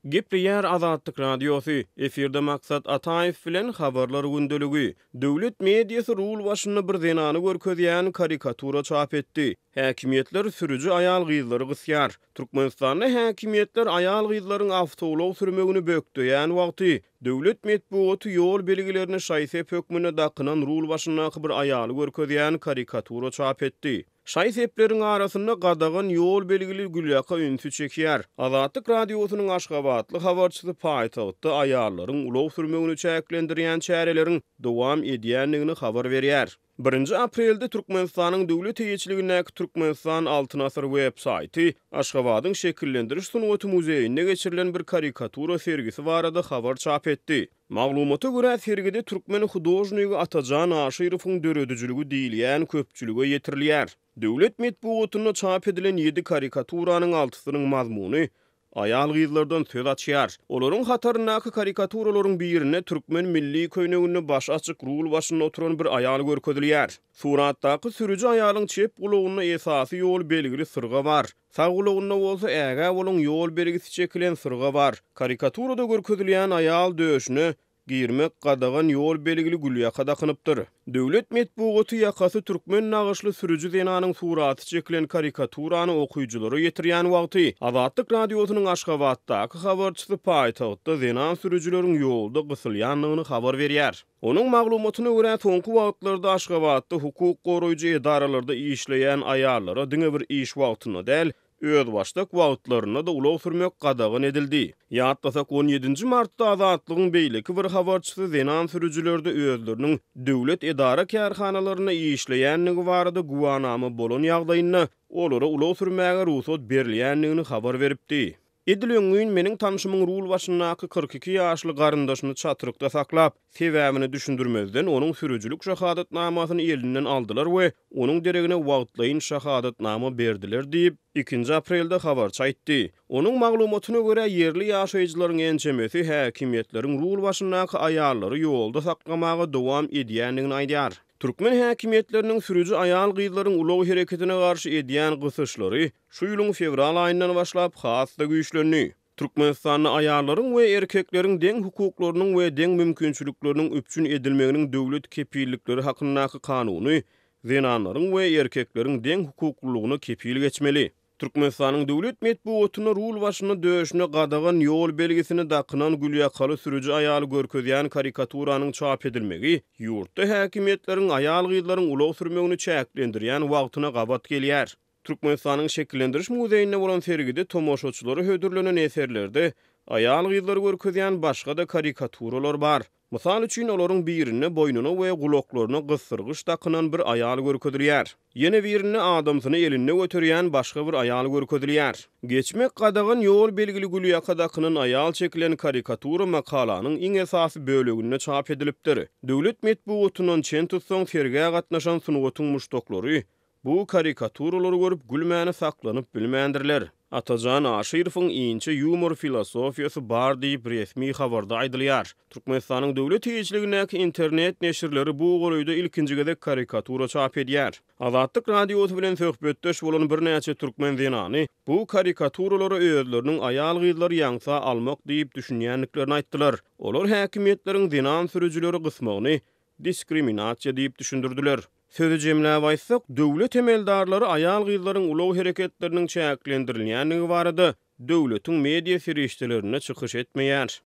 Gepriýär Azatlyk radiosu. Eferde maksat Ataýew bilen habarlar gündöligi. Döwlet mediýasy rul başyny bir zenany görkezýän karikatura çap etdi. Häkimetler sürüji aýal gyzlary gysýar. Türkmenistanda häkimetler aýal gyzlaryň awtolog sürmegini bökdüýän wagty döwlet medeniýeti ýol belgilerini şaýsep hökmüne dakynan rul başyna bir aýaly görkezýän karikatura çap etdi. Şaýsepleriň arasynda gadagan ýol belgili Gülýaka ünsü çekýär. Azatlyk radiosynyň Aşgabatly habarçysy paýtagtda aýallaryň ulag sürmegini çäklendirýän çäreleriň dowam edýänligini habar berýär. 1 aprelde Türkmenistanyň döwlet teýeçiligindäki Türkmenistan Altyn Asr web-saýty Aşgabatyň şekillendiriş sunuwaty muzeýinde geçirilen bir karikatura sergisi barada habar çap etdi. Maglumata görä sergide türkmen hudojnygy Atajan Aşyrowyň döredijiligi diýilýän köpçülüge ýetirilýär. Döwlet medeniýetinde çap edilen 7 karikaturaның 6synyň mazmuny aýal gyzlardan söz açýar. Olaryň hataryndaky karikaturalaryň birine türkmen milli köýnegini baş açyk rul başynda oturan bir aýal görkezilýär. Suratdaky sürüji aýalyň çep gulagyna esasy ýol belgili sırga bar. Sağ gulagyna bolsa äge bolan ýol belgisi çekilen sırga bar. Karikaturada görkezilýän aýal döşüni girmek gadagan ýol belgili Gülýaka dakanypdyr. Döwlet medeniýeti ýakasy türkmen nagyşly sürüji zenanyň suraty çekilen karikaturany okuyjulary ýetirýän wagty Azatlyk radiosynyň Aşgabatdaky habarçysy paýtagtda zenan sürüjileriň ýolda gysylýanlygyny habar berýär. Onun maglumatyna görä soňky wagtlarda Aşgabatda hukuk goraýjy edaralarda işleýän aýallara diňe bir iş wagtyna däl, öz başlyk wagtlaryna da ulag sürmek gadagyn edildi. Ýatlasak 17 martda Azatlygyň beýleki bir habarçysy zenan sürüjilerde özleriniň döwlet edara kärhanalaryna işleýänligi barada guwanamy bolan ýagdaýyna olara ulag sürmäge ruhsat berilýänligini habar beripdi. Edilen gün meniň tanşymyň rul başyndaky 42 ýaşly garyndaşyny çatyrykda saklap, sebäbini düşündirmezden onuň sürüjilik şahadatnamasyny elinden aldylar we onuň deregine wagtlaýyn şahadatnama berdiler diýip 2 aprelde habar çaýtdy. Onuň maglumatyna görä yerli ýaşaýjylaryň ençemesi häkimetleriň rul başyndaky aýallary ýolda saklamagy dowam edýänligini aýdýar. Türkmen häkimetleriniň sürüji aýal gyzlaryň ulag hereketine garşy edýän gysyşlary şu ýylyň fevral aýyndan başlap hasda güýçlendi. Türkmenistanyň aýallaryň we erkekleriň deň hukuklarynyň we deň mümkinçilikleriniň üpçün edilmeginiň döwlet kepillikleri hakyndaky kanuny zenanlaryň we erkekleriň deň hukuklygyny kepil geçmeli. Türkmenistanyň döwlet medeniýetine rul başyny döşüne gadagan ýol belgisini dakynan Gülýakaly sürüji aýaly görkezýän karikaturanyň çap edilmegi ýurtda häkimetleriň aýal gyzlaryň ulag sürmegini çäklendirýän wagtyna gabat gelýär. Türkmenistanyň şekillendiriş muzeýinde bolan sergide tomoşaçylary hödürlenen eserlerde aýal gyzlary görkezýän başga da karikaturalar bar. Mysal üçin olaryň birini boýnuna we gulaklaryna gysyrgyç dakynan bir aýal görkezilýär. Ýene birini adamsyny elinde götürýän başga bir aýal görkezilýär. Geçmek gadagan ýol belgili Gülýaka dakynan aýal çekilen karikatura makalanyň iň esasy böleginde çap edilipdir. Döwlet medeniýetinden çen tutsaň sergä gatnaşan sunuwatyň muşdoklary bu karikaturalary görüp gülmäni saklanyp bilmändirler. Atajan Aşyrowyň iňçe humor filosofiýasy bar diýip resmi habarda aýdylýar. Türkmenistanyň döwlet teýeçiligindäki internet neşirleri bu golaýda ilkinji gezek karikatura çap edýär. Azatlyk radiosy bilen söhbetdeş bolan bir näçe türkmen zenany bu karikaturalary özleriniň aýal gyzlary ýaňsa almak diýip düşünýänliklerini aýtdylar. Olar häkimetleriň zenan sürüjileri gysmagyny diskriminasiýa diýip düşündirdiler. Sözü jemläp aýtsak, döwlet emeldarlary aýal gyzlaryň ulag hereketleriniň çäklendirilýänligi barada döwletiň media serişdelerine çykyş etmeýär.